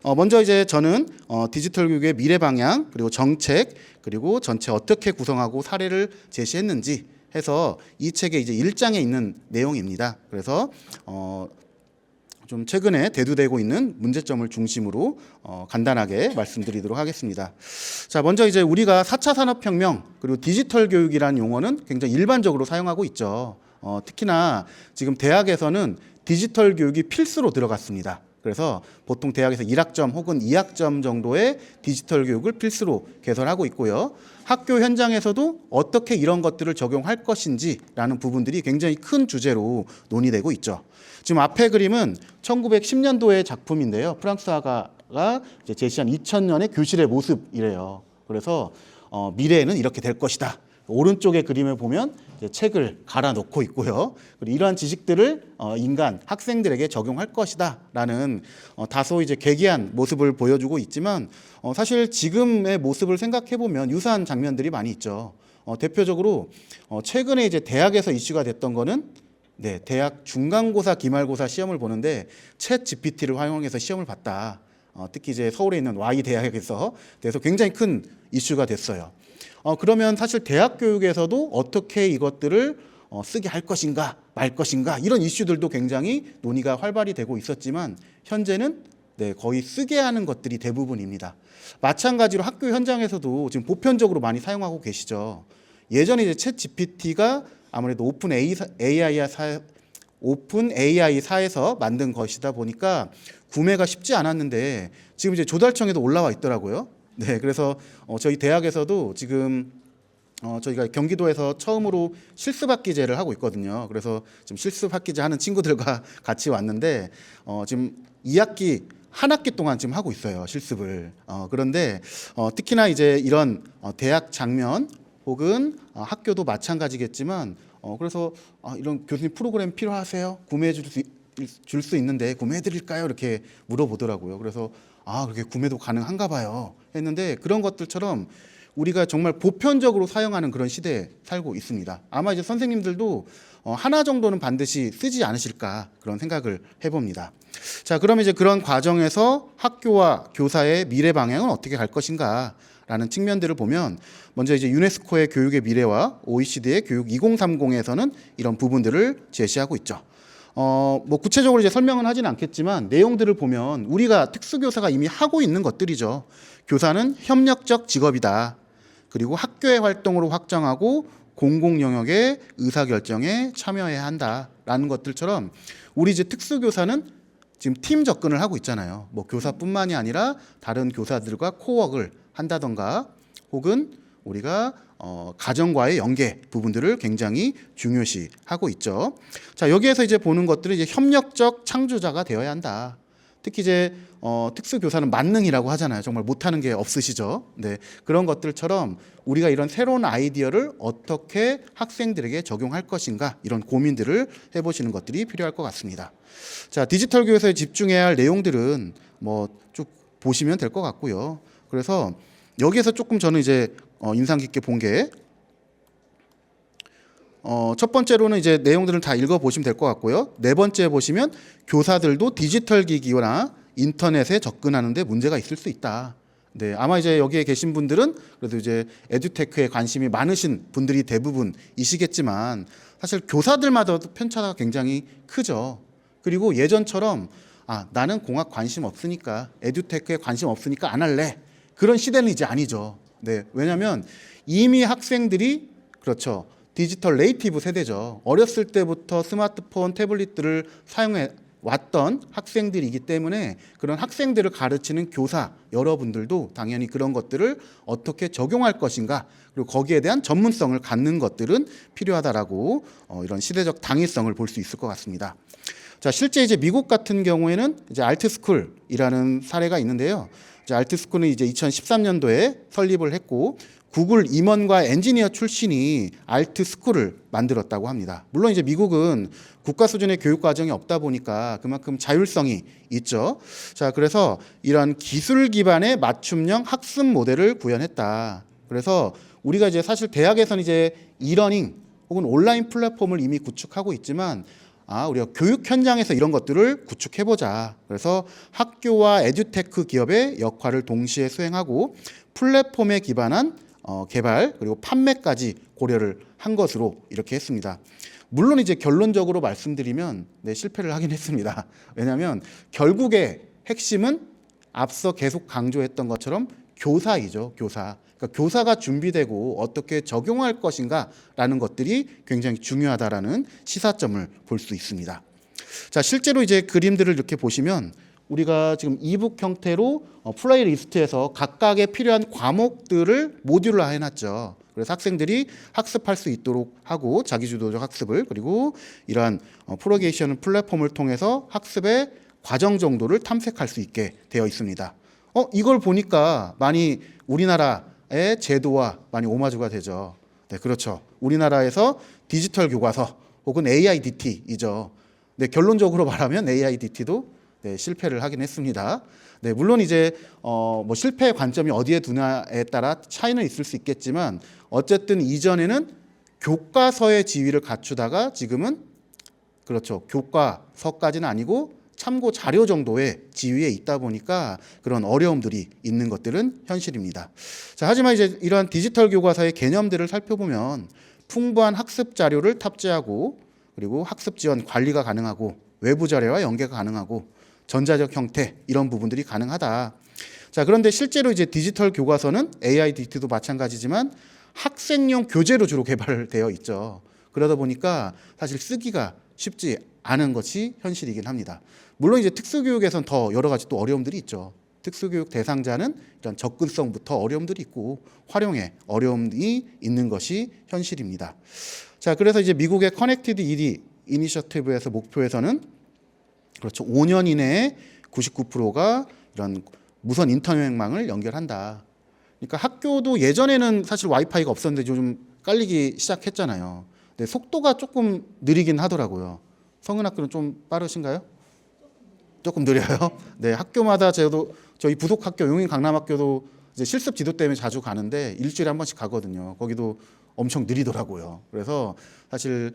먼저 이제 저는 디지털 교육의 미래 방향, 그리고 정책, 그리고 전체 어떻게 구성하고 사례를 제시했는지 해서 이 책의 이제 1장에 있는 내용입니다. 그래서 좀 최근에 대두되고 있는 문제점을 중심으로 간단하게 말씀드리도록 하겠습니다. 자, 먼저 이제 우리가 4차 산업혁명 그리고 디지털 교육이라는 용어는 굉장히 일반적으로 사용하고 있죠. 특히나 지금 대학에서는 디지털 교육이 필수로 들어갔습니다. 그래서 보통 대학에서 1학점 혹은 2학점 정도의 디지털 교육을 필수로 개설하고 있고요. 학교 현장에서도 어떻게 이런 것들을 적용할 것인지라는 부분들이 굉장히 큰 주제로 논의되고 있죠. 지금 앞에 그림은 1910년도의 작품인데요. 프랑스 화가가 제시한 2000년의 교실의 모습이래요. 그래서 미래에는 이렇게 될 것이다. 오른쪽의 그림을 보면 이제 책을 갈아 놓고 있고요. 그리고 이러한 지식들을 인간 학생들에게 적용할 것이다라는 다소 이제 괴기한 모습을 보여주고 있지만 사실 지금의 모습을 생각해 보면 유사한 장면들이 많이 있죠. 대표적으로 최근에 이제 대학에서 이슈가 됐던 거는 대학 중간고사, 기말고사 시험을 보는데 챗 GPT를 활용해서 시험을 봤다. 특히 이제 서울에 있는 Y 대학에서 그래서 굉장히 큰 이슈가 됐어요. 그러면 사실 대학 교육에서도 어떻게 이것들을 쓰게 할 것인가 말 것인가 이런 이슈들도 굉장히 논의가 활발히 되고 있었지만 현재는 거의 쓰게 하는 것들이 대부분입니다. 마찬가지로 학교 현장에서도 지금 보편적으로 많이 사용하고 계시죠. 예전에 이제 챗 GPT가 아무래도 오픈 AI사에서 만든 것이다 보니까 구매가 쉽지 않았는데 지금 이제 조달청에도 올라와 있더라고요. 그래서 저희 대학에서도 지금 저희가 경기도에서 처음으로 실습학기제를 하고 있거든요. 그래서 지금 실습학기제 하는 친구들과 같이 왔는데 지금 2학기 한 학기 동안 지금 하고 있어요, 실습을. 그런데 특히나 이제 이런 대학 장면 혹은 학교도 마찬가지겠지만 그래서 이런 교수님 프로그램 필요하세요? 구매해 줄 수 있는데 구매해 드릴까요? 이렇게 물어보더라고요. 그래서 그렇게 구매도 가능한가 봐요 했는데 그런 것들처럼 우리가 정말 보편적으로 사용하는 그런 시대에 살고 있습니다. 아마 이제 선생님들도 하나 정도는 반드시 쓰지 않으실까 그런 생각을 해봅니다. 자, 그러면 이제 그런 과정에서 학교와 교사의 미래 방향은 어떻게 갈 것인가 라는 측면들을 보면 먼저 이제 유네스코의 교육의 미래와 OECD의 교육 2030에서는 이런 부분들을 제시하고 있죠. 뭐 구체적으로 이제 설명은 하진 않겠지만 내용들을 보면 우리가 특수교사가 이미 하고 있는 것들이죠. 교사는 협력적 직업이다. 그리고 학교의 활동으로 확정하고 공공 영역의 의사결정에 참여해야 한다라는 것들처럼 우리 이제 특수교사는 지금 팀 접근을 하고 있잖아요. 뭐 교사뿐만이 아니라 다른 교사들과 코워크를 한다던가 혹은 우리가 가정과의 연계 부분들을 굉장히 중요시하고 있죠. 자, 여기에서 이제 보는 것들은 이제 협력적 창조자가 되어야 한다. 특히 이제 특수교사는 만능이라고 하잖아요. 정말 못하는 게 없으시죠. 그런 것들처럼 우리가 이런 새로운 아이디어를 어떻게 학생들에게 적용할 것인가 이런 고민들을 해보시는 것들이 필요할 것 같습니다. 자, 디지털 교육에서 집중해야 할 내용들은 뭐 쭉 보시면 될 것 같고요. 그래서 여기에서 조금 저는 이제 인상 깊게 본 게 첫 번째로는 이제 내용들을 다 읽어보시면 될 것 같고요. 네 번째 보시면 교사들도 디지털 기기나 인터넷에 접근하는데 문제가 있을 수 있다. 아마 이제 여기에 계신 분들은 그래도 이제 에듀테크에 관심이 많으신 분들이 대부분이시겠지만 사실 교사들마다도 편차가 굉장히 크죠. 그리고 예전처럼 나는 공학 관심 없으니까 에듀테크에 관심 없으니까 안 할래. 그런 시대는 이제 아니죠. 왜냐하면 이미 학생들이 그렇죠. 디지털 네이티브 세대죠. 어렸을 때부터 스마트폰, 태블릿들을 사용해 왔던 학생들이기 때문에 그런 학생들을 가르치는 교사 여러분들도 당연히 그런 것들을 어떻게 적용할 것인가 그리고 거기에 대한 전문성을 갖는 것들은 필요하다라고 이런 시대적 당위성을 볼 수 있을 것 같습니다. 자, 실제 이제 미국 같은 경우에는 이제 알트스쿨이라는 사례가 있는데요. 이제 알트스쿨은 이제 2013년도에 설립을 했고 구글 임원과 엔지니어 출신이 알트스쿨을 만들었다고 합니다. 물론 이제 미국은 국가 수준의 교육 과정이 없다 보니까 그만큼 자율성이 있죠. 자, 그래서 이런 기술 기반의 맞춤형 학습 모델을 구현했다. 그래서 우리가 이제 사실 대학에서는 이제 이러닝 혹은 온라인 플랫폼을 이미 구축하고 있지만 우리가 교육 현장에서 이런 것들을 구축해보자. 그래서 학교와 에듀테크 기업의 역할을 동시에 수행하고 플랫폼에 기반한 개발 그리고 판매까지 고려를 한 것으로 이렇게 했습니다. 물론 이제 결론적으로 말씀드리면 실패를 하긴 했습니다. 왜냐하면 결국에 핵심은 앞서 계속 강조했던 것처럼 교사이죠. 교사. 그러니까 교사가 준비되고 어떻게 적용할 것인가라는 것들이 굉장히 중요하다라는 시사점을 볼 수 있습니다. 자, 실제로 이제 그림들을 이렇게 보시면 우리가 지금 이북 형태로 플레이리스트에서 각각의 필요한 과목들을 모듈화 해놨죠. 그래서 학생들이 학습할 수 있도록 하고 자기주도적 학습을 그리고 이러한 프로게이션 플랫폼을 통해서 학습의 과정 정도를 탐색할 수 있게 되어 있습니다. 이걸 보니까 많이 우리나라의 제도와 많이 오마주가 되죠. 네, 그렇죠. 우리나라에서 디지털 교과서 혹은 AIDT이죠. 네, 결론적으로 말하면 AIDT도 실패를 하긴 했습니다. 네, 물론 이제 뭐 실패의 관점이 어디에 두냐에 따라 차이는 있을 수 있겠지만 어쨌든 이전에는 교과서의 지위를 갖추다가 지금은 그렇죠. 교과서까지는 아니고 참고 자료 정도의 지위에 있다 보니까 그런 어려움들이 있는 것들은 현실입니다. 자, 하지만 이제 이러한 디지털 교과서의 개념들을 살펴보면 풍부한 학습 자료를 탑재하고 그리고 학습 지원 관리가 가능하고 외부 자료와 연계가 가능하고 전자적 형태 이런 부분들이 가능하다. 자, 그런데 실제로 이제 디지털 교과서는 AIDT도 마찬가지지만 학생용 교재로 주로 개발되어 있죠. 그러다 보니까 사실 쓰기가 쉽지 않은 것이 현실이긴 합니다. 물론 이제 특수교육에선 더 여러 가지 또 어려움들이 있죠. 특수교육 대상자는 이런 접근성부터 어려움들이 있고 활용에 어려움이 있는 것이 현실입니다. 자, 그래서 이제 미국의 커넥티드 ED 이니셔티브에서 목표에서는 그렇죠. 5년 이내에 99%가 이런 무선 인터넷망을 연결한다. 그러니까 학교도 예전에는 사실 와이파이가 없었는데 요즘 깔리기 시작했잖아요. 근데 속도가 조금 느리긴 하더라고요. 성은학교는 좀 빠르신가요? 조금 느려요. 네, 학교마다 저희 부속 학교 용인 강남학교도 이제 실습 지도 때문에 자주 가는데 일주일에 한 번씩 가거든요. 거기도 엄청 느리더라고요. 그래서 사실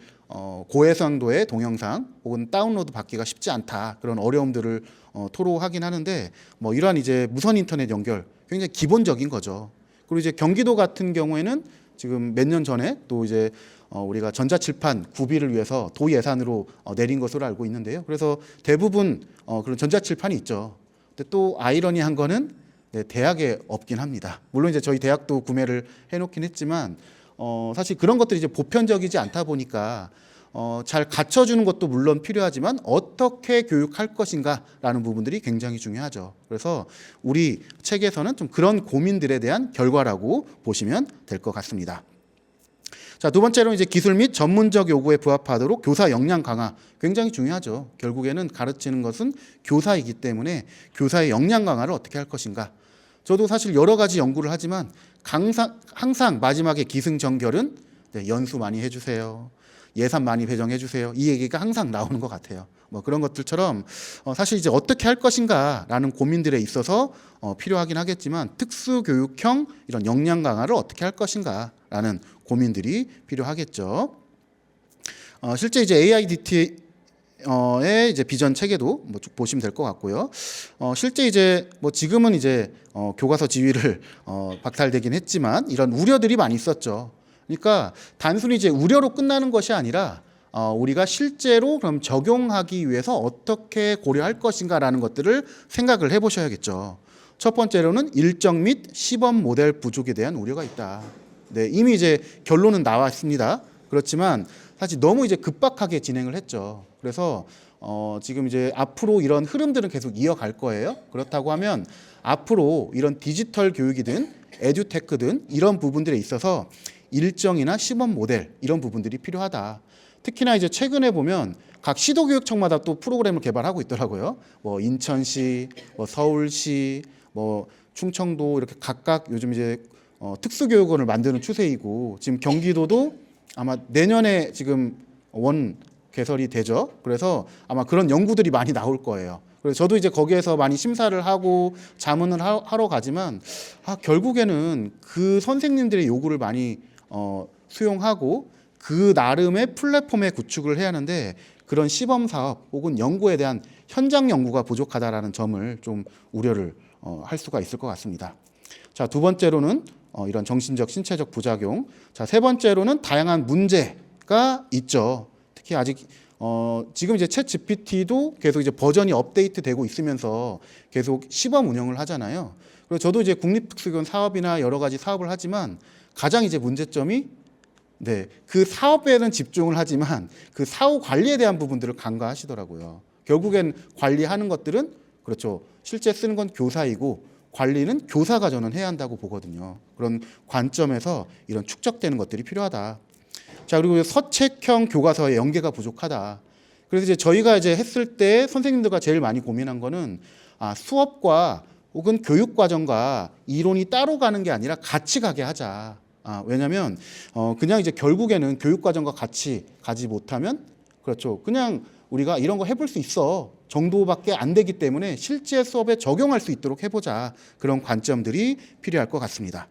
고해상도의 동영상 혹은 다운로드 받기가 쉽지 않다 그런 어려움들을 토로하긴 하는데 뭐 이러한 이제 무선 인터넷 연결 굉장히 기본적인 거죠. 그리고 이제 경기도 같은 경우에는 지금 몇 년 전에 또 이제 우리가 전자칠판 구비를 위해서 도 예산으로 내린 것으로 알고 있는데요. 그래서 대부분 그런 전자칠판이 있죠. 근데 또 아이러니한 거는 대학에 없긴 합니다. 물론 이제 저희 대학도 구매를 해놓긴 했지만 사실 그런 것들이 이제 보편적이지 않다 보니까 잘 갖춰주는 것도 물론 필요하지만 어떻게 교육할 것인가라는 부분들이 굉장히 중요하죠. 그래서 우리 책에서는 좀 그런 고민들에 대한 결과라고 보시면 될 것 같습니다. 자, 두 번째로 이제 기술 및 전문적 요구에 부합하도록 교사 역량 강화 굉장히 중요하죠. 결국에는 가르치는 것은 교사이기 때문에 교사의 역량 강화를 어떻게 할 것인가. 저도 사실 여러 가지 연구를 하지만 항상 마지막에 기승전결은 연수 많이 해주세요. 예산 많이 배정해 주세요. 이 얘기가 항상 나오는 것 같아요. 뭐 그런 것들처럼 사실 이제 어떻게 할 것인가라는 고민들에 있어서 필요하긴 하겠지만 특수교육형 이런 역량 강화를 어떻게 할 것인가라는 고민들이 필요하겠죠. 실제 이제 AIDT의 이제 비전 체계도 뭐 쭉 보시면 될 것 같고요. 실제 이제 뭐 지금은 이제 교과서 지위를 박탈되긴 했지만 이런 우려들이 많이 있었죠. 그러니까 단순히 이제 우려로 끝나는 것이 아니라 우리가 실제로 그럼 적용하기 위해서 어떻게 고려할 것인가라는 것들을 생각을 해보셔야겠죠. 첫 번째로는 일정 및 시범 모델 부족에 대한 우려가 있다. 네, 이미 이제 결론은 나왔습니다. 그렇지만 사실 너무 이제 급박하게 진행을 했죠. 그래서 지금 이제 앞으로 이런 흐름들은 계속 이어갈 거예요. 그렇다고 하면 앞으로 이런 디지털 교육이든 에듀테크든 이런 부분들에 있어서 일정이나 시범 모델 이런 부분들이 필요하다. 특히나 이제 최근에 보면 각 시도교육청마다 또 프로그램을 개발하고 있더라고요. 뭐 인천시, 뭐 서울시, 뭐 충청도 이렇게 각각 요즘 이제 특수교육원을 만드는 추세이고 지금 경기도도 아마 내년에 지금 원 개설이 되죠. 그래서 아마 그런 연구들이 많이 나올 거예요. 그래서 저도 이제 거기에서 많이 심사를 하고 자문을 하러 가지만 결국에는 그 선생님들의 요구를 많이 수용하고 그 나름의 플랫폼의 구축을 해야 하는데 그런 시범 사업 혹은 연구에 대한 현장 연구가 부족하다라는 점을 좀 우려를 할 수가 있을 것 같습니다. 자, 두 번째로는 이런 정신적, 신체적 부작용. 자, 세 번째로는 다양한 문제가 있죠. 특히 아직 지금 이제 챗 GPT도 계속 이제 버전이 업데이트되고 있으면서 계속 시범 운영을 하잖아요. 그래서 저도 이제 국립특수교원 사업이나 여러 가지 사업을 하지만 가장 이제 문제점이 그 사업에는 집중을 하지만 그 사후 관리에 대한 부분들을 간과하시더라고요. 결국엔 관리하는 것들은 그렇죠. 실제 쓰는 건 교사이고 관리는 교사가 저는 해야 한다고 보거든요. 그런 관점에서 이런 축적되는 것들이 필요하다. 자, 그리고 서책형 교과서의 연계가 부족하다. 그래서 이제 저희가 이제 했을 때 선생님들과 제일 많이 고민한 거는 수업과 혹은 교육 과정과 이론이 따로 가는 게 아니라 같이 가게 하자. 왜냐하면 그냥 이제 결국에는 교육 과정과 같이 가지 못하면 그렇죠. 그냥 우리가 이런 거 해볼 수 있어 정도밖에 안 되기 때문에 실제 수업에 적용할 수 있도록 해보자. 그런 관점들이 필요할 것 같습니다.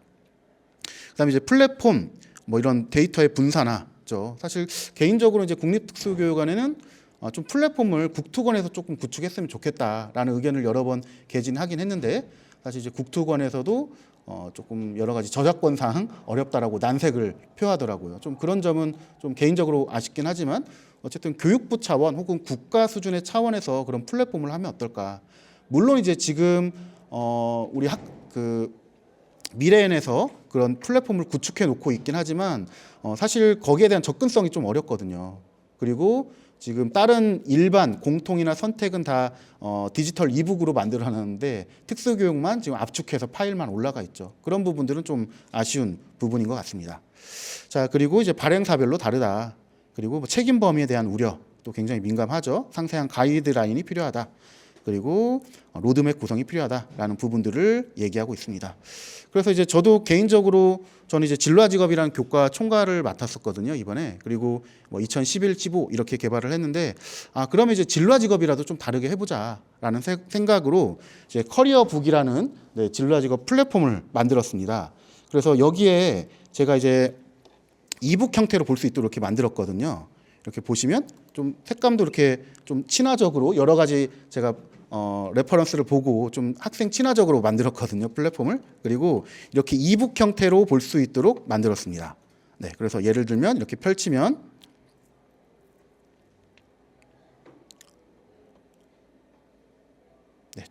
그다음에 이제 플랫폼 뭐 이런 데이터의 분산화죠. 사실 개인적으로 이제 국립특수교육원에는 좀 플랫폼을 국토관에서 조금 구축했으면 좋겠다라는 의견을 여러 번 개진하긴 했는데 사실 이제 국토관에서도 조금 여러 가지 저작권상 어렵다라고 난색을 표하더라고요. 좀 그런 점은 좀 개인적으로 아쉽긴 하지만 어쨌든 교육부 차원 혹은 국가 수준의 차원에서 그런 플랫폼을 하면 어떨까. 물론 이제 지금 우리 미래엔에서 그런 플랫폼을 구축해 놓고 있긴 하지만 사실 거기에 대한 접근성이 좀 어렵거든요. 그리고 지금 다른 일반 공통이나 선택은 다 디지털 이북으로 만들어놨는데 특수교육만 지금 압축해서 파일만 올라가 있죠. 그런 부분들은 좀 아쉬운 부분인 것 같습니다. 자, 그리고 이제 발행사별로 다르다. 그리고 뭐 책임 범위에 대한 우려 또 굉장히 민감하죠. 상세한 가이드라인이 필요하다. 그리고 로드맵 구성이 필요하다라는 부분들을 얘기하고 있습니다. 그래서 이제 저도 개인적으로 저는 이제 진로와 직업이라는 교과 총괄을 맡았었거든요, 이번에. 그리고 뭐 2011, 15 이렇게 개발을 했는데 그러면 이제 진로와 직업이라도 좀 다르게 해보자라는 생각으로 이제 커리어북이라는 진로와 직업 플랫폼을 만들었습니다. 그래서 여기에 제가 이제 이북 형태로 볼 수 있도록 이렇게 만들었거든요. 이렇게 보시면 좀 색감도 이렇게 좀 친화적으로 여러 가지 제가 레퍼런스를 보고 좀 학생 친화적으로 만들었거든요, 플랫폼을. 그리고 이렇게 이북 형태로 볼 수 있도록 만들었습니다. 네, 그래서 예를 들면 이렇게 펼치면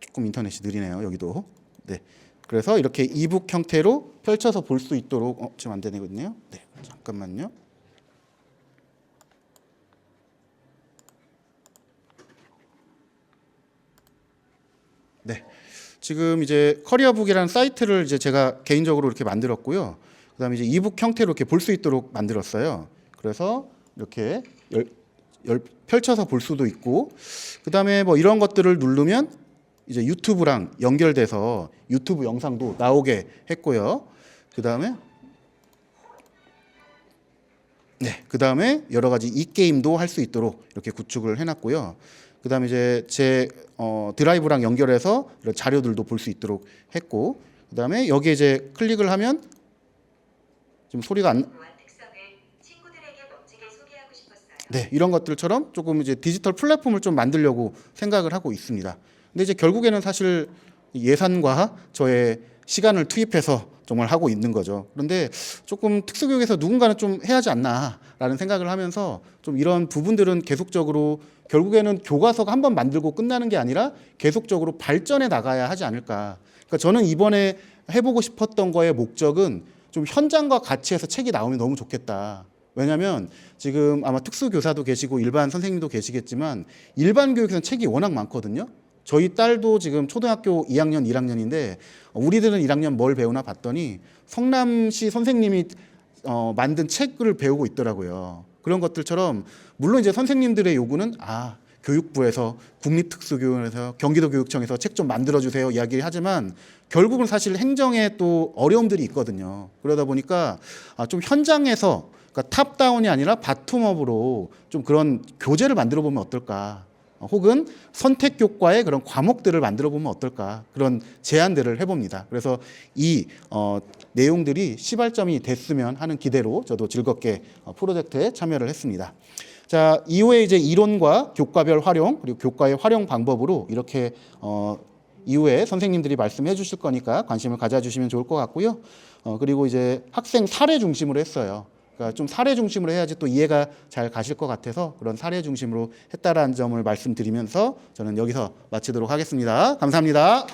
조금 인터넷이 느리네요, 여기도. 네, 그래서 이렇게 이북 형태로 펼쳐서 볼 수 있도록 지금 안 되거든요. 네, 잠깐만요. 네, 지금 이제 커리어북이라는 사이트를 이제 제가 개인적으로 이렇게 만들었고요. 그다음에 이제 이북 형태로 이렇게 볼 수 있도록 만들었어요. 그래서 이렇게 펼쳐서 볼 수도 있고, 그다음에 뭐 이런 것들을 누르면 이제 유튜브랑 연결돼서 유튜브 영상도 나오게 했고요. 그다음에 여러 가지 이 게임도 할 수 있도록 이렇게 구축을 해놨고요. 그다음에 이제 제 드라이브랑 연결해서 이런 자료들도 볼 수 있도록 했고, 그다음에 여기에 이제 클릭을 하면 지금 소리가 안. 네, 이런 것들처럼 조금 이제 디지털 플랫폼을 좀 만들려고 생각을 하고 있습니다. 근데 이제 결국에는 사실 예산과 저의 시간을 투입해서 정말 하고 있는 거죠. 그런데 조금 특수교육에서 누군가는 좀 해야지 않나라는 생각을 하면서 좀 이런 부분들은 계속적으로 결국에는 교과서가 한번 만들고 끝나는 게 아니라 계속적으로 발전해 나가야 하지 않을까. 그러니까 저는 이번에 해보고 싶었던 거의 목적은 좀 현장과 같이 해서 책이 나오면 너무 좋겠다. 왜냐하면 지금 아마 특수교사도 계시고 일반 선생님도 계시겠지만 일반 교육에서는 책이 워낙 많거든요. 저희 딸도 지금 초등학교 2학년, 1학년인데 우리들은 1학년 뭘 배우나 봤더니 성남시 선생님이 만든 책을 배우고 있더라고요. 그런 것들처럼 물론 이제 선생님들의 요구는 교육부에서 국립특수교육원에서 경기도교육청에서 책 좀 만들어주세요 이야기를 하지만 결국은 사실 행정에 또 어려움들이 있거든요. 그러다 보니까 좀 현장에서 그러니까 탑다운이 아니라 바텀업으로 좀 그런 교재를 만들어 보면 어떨까. 혹은 선택교과의 그런 과목들을 만들어 보면 어떨까. 그런 제안들을 해봅니다. 그래서 이 내용들이 시발점이 됐으면 하는 기대로 저도 즐겁게 프로젝트에 참여를 했습니다. 자, 이후에 이제 이론과 교과별 활용 그리고 교과의 활용 방법으로 이렇게 이후에 선생님들이 말씀해 주실 거니까 관심을 가져주시면 좋을 것 같고요. 그리고 이제 학생 사례 중심으로 했어요. 그러니까 좀 사례 중심으로 해야지 또 이해가 잘 가실 것 같아서 그런 사례 중심으로 했다라는 점을 말씀드리면서 저는 여기서 마치도록 하겠습니다. 감사합니다.